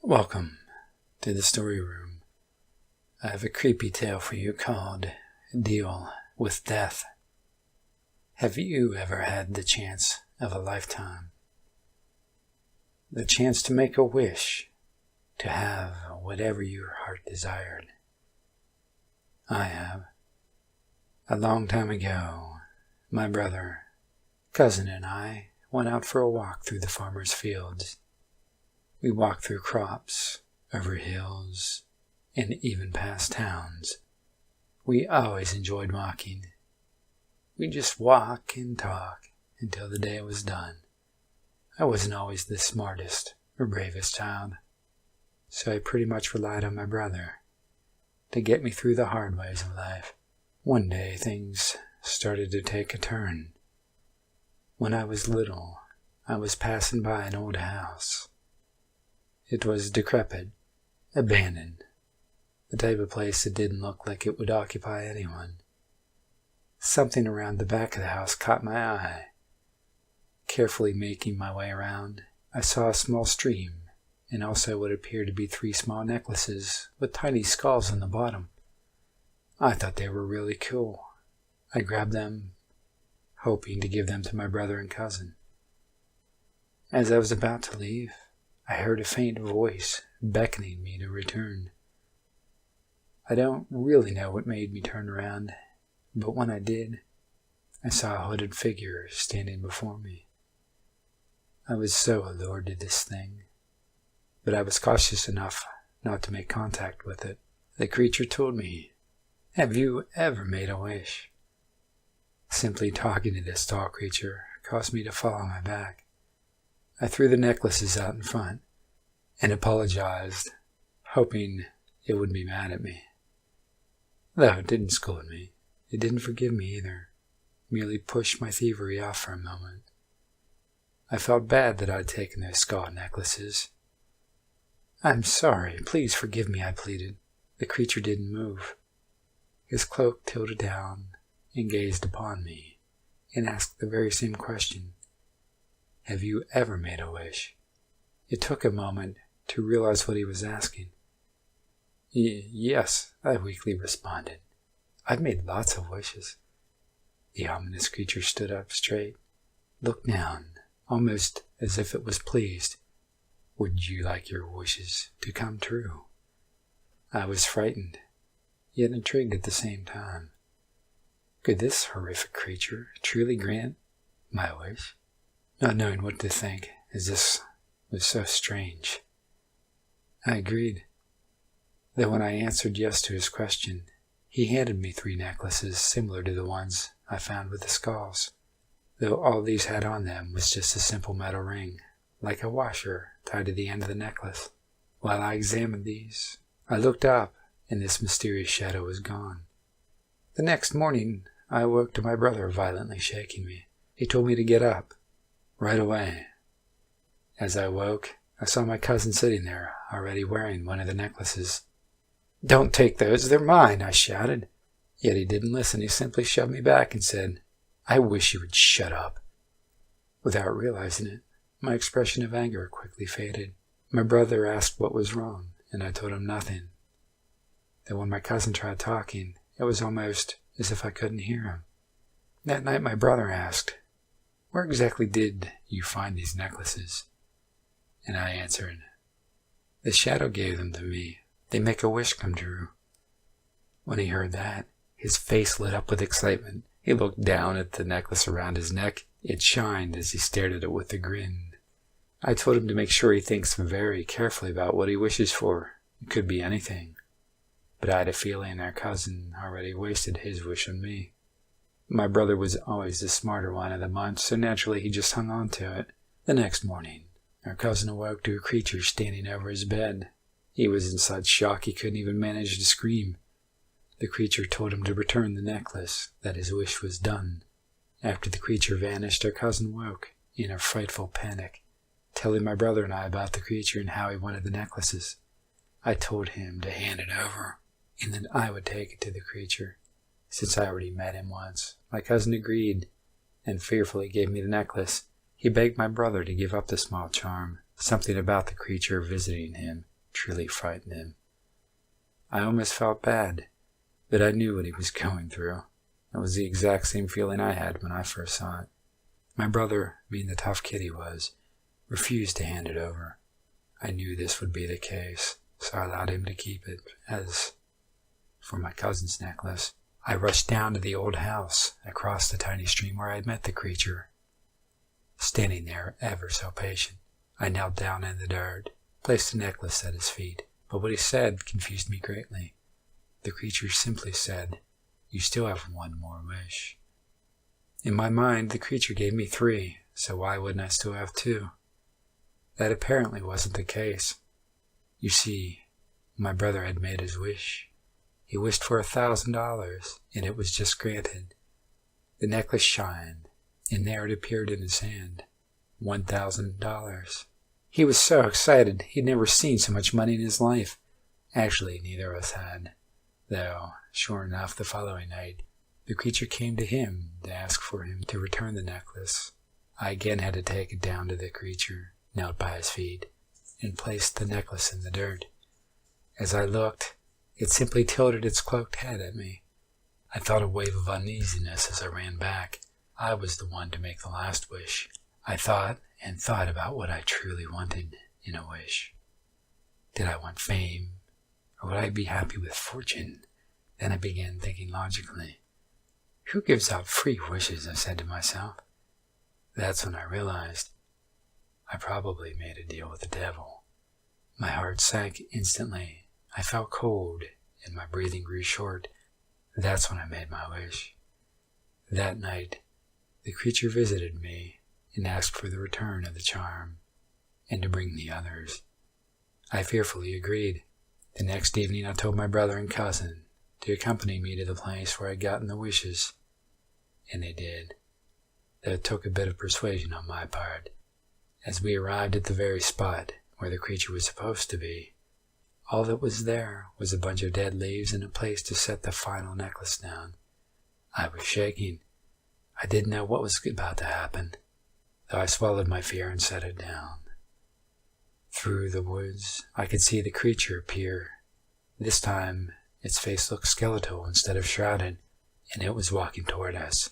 Welcome to the story room. I have a creepy tale for you called Deal with Death. Have you ever had the chance of a lifetime? The chance to make a wish, to have whatever your heart desired? I have. A long time ago, my brother, cousin, and I went out for a walk through the farmer's fields. We walked through crops, over hills, and even past towns. We always enjoyed walking. We'd just walk and talk until the day was done. I wasn't always the smartest or bravest child, so I pretty much relied on my brother to get me through the hard ways of life. One day things started to take a turn. When I was little, I was passing by an old house. It was decrepit, abandoned, the type of place that didn't look like it would occupy anyone. Something around the back of the house caught my eye. Carefully making my way around, I saw a small stream and also what appeared to be 3 small necklaces with tiny skulls on the bottom. I thought they were really cool. I grabbed them, hoping to give them to my brother and cousin. As I was about to leave, I heard a faint voice beckoning me to return. I don't really know what made me turn around, but when I did, I saw a hooded figure standing before me. I was so allured to this thing, but I was cautious enough not to make contact with it. The creature told me, "Have you ever made a wish?" Simply talking to this tall creature caused me to fall on my back. I threw the necklaces out in front and apologized, hoping it wouldn't be mad at me. Though it didn't scold me, it didn't forgive me either, merely pushed my thievery off for a moment. I felt bad that I'd taken those skull necklaces. "I'm sorry, please forgive me," I pleaded. The creature didn't move. His cloak tilted down and gazed upon me and asked the very same question. "Have you ever made a wish?" It took a moment to realize what he was asking. Yes, I weakly responded. "I've made lots of wishes." The ominous creature stood up straight, looked down, almost as if it was pleased. "Would you like your wishes to come true?" I was frightened, yet intrigued at the same time. Could this horrific creature truly grant my wish? Not knowing what to think, as this was so strange, I agreed. Then when I answered yes to his question, he handed me 3 necklaces similar to the ones I found with the skulls, though all these had on them was just a simple metal ring, like a washer tied to the end of the necklace. While I examined these, I looked up, and this mysterious shadow was gone. The next morning, I awoke to my brother violently shaking me. He told me to get up right away. As I woke, I saw my cousin sitting there, already wearing one of the necklaces. "Don't take those, they're mine," I shouted. Yet he didn't listen. He simply shoved me back and said, "I wish you would shut up." Without realizing it, my expression of anger quickly faded. My brother asked what was wrong, and I told him nothing. Then when my cousin tried talking, it was almost as if I couldn't hear him. That night my brother asked, "Where exactly did you find these necklaces?" And I answered, "The shadow gave them to me. They make a wish come true." When he heard that, his face lit up with excitement. He looked down at the necklace around his neck. It shined as he stared at it with a grin. I told him to make sure he thinks very carefully about what he wishes for. It could be anything. But I had a feeling our cousin already wasted his wish on me. My brother was always the smarter one of the bunch, so naturally he just hung on to it. The next morning, our cousin awoke to a creature standing over his bed. He was in such shock he couldn't even manage to scream. The creature told him to return the necklace, that his wish was done. After the creature vanished, our cousin woke in a frightful panic, telling my brother and I about the creature and how he wanted the necklaces. I told him to hand it over, and that I would take it to the creature, since I already met him once. My cousin agreed, and fearfully gave me the necklace. He begged my brother to give up the small charm. Something about the creature visiting him truly frightened him. I almost felt bad, but I knew what he was going through. It was the exact same feeling I had when I first saw it. My brother, being the tough kid he was, refused to hand it over. I knew this would be the case, so I allowed him to keep it. As for my cousin's necklace, I rushed down to the old house across the tiny stream where I had met the creature. Standing there, ever so patient, I knelt down in the dirt, placed the necklace at his feet, but what he said confused me greatly. The creature simply said, "You still have one more wish." In my mind, the creature gave me 3, so why wouldn't I still have 2? That apparently wasn't the case. You see, my brother had made his wish. He wished for $1,000, and it was just granted. The necklace shined, and there it appeared in his hand, $1,000. He was so excited, he'd never seen so much money in his life. Actually, neither of us had, though, sure enough, the following night, the creature came to him to ask for him to return the necklace. I again had to take it down to the creature, knelt by his feet, and placed the necklace in the dirt. As I looked, it simply tilted its cloaked head at me. I felt a wave of uneasiness as I ran back. I was the one to make the last wish. I thought and thought about what I truly wanted in a wish. Did I want fame, or would I be happy with fortune? Then I began thinking logically. Who gives out free wishes? I said to myself. That's when I realized I probably made a deal with the devil. My heart sank instantly. I felt cold, and my breathing grew short. That's when I made my wish. That night, the creature visited me and asked for the return of the charm, and to bring the others. I fearfully agreed. The next evening I told my brother and cousin to accompany me to the place where I had gotten the wishes, and they did. Though it took a bit of persuasion on my part. As we arrived at the very spot where the creature was supposed to be, all that was there was a bunch of dead leaves and a place to set the final necklace down. I was shaking. I didn't know what was about to happen, though I swallowed my fear and set it down. Through the woods, I could see the creature appear. This time, its face looked skeletal instead of shrouded, and it was walking toward us.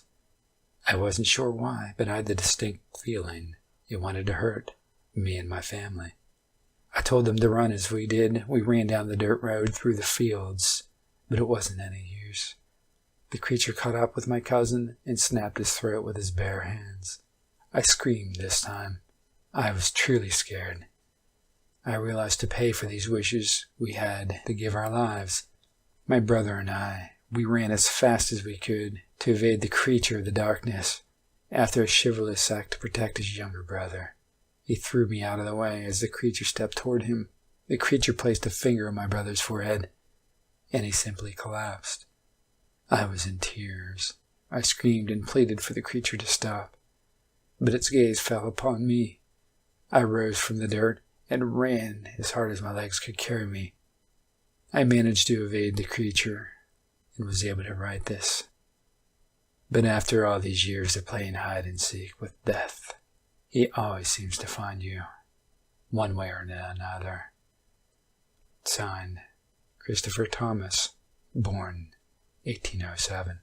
I wasn't sure why, but I had the distinct feeling it wanted to hurt me and my family. I told them to run as we did. We ran down the dirt road through the fields, but it wasn't any use. The creature caught up with my cousin and snapped his throat with his bare hands. I screamed this time. I was truly scared. I realized to pay for these wishes, we had to give our lives. My brother and I, we ran as fast as we could to evade the creature of the darkness. After a chivalrous act to protect his younger brother, he threw me out of the way as the creature stepped toward him. The creature placed a finger on my brother's forehead, and he simply collapsed. I was in tears. I screamed and pleaded for the creature to stop, but its gaze fell upon me. I rose from the dirt and ran as hard as my legs could carry me. I managed to evade the creature and was able to write this. But after all these years of playing hide and seek with death, he always seems to find you, one way or another. Signed, Christopher Thomas, born 1807.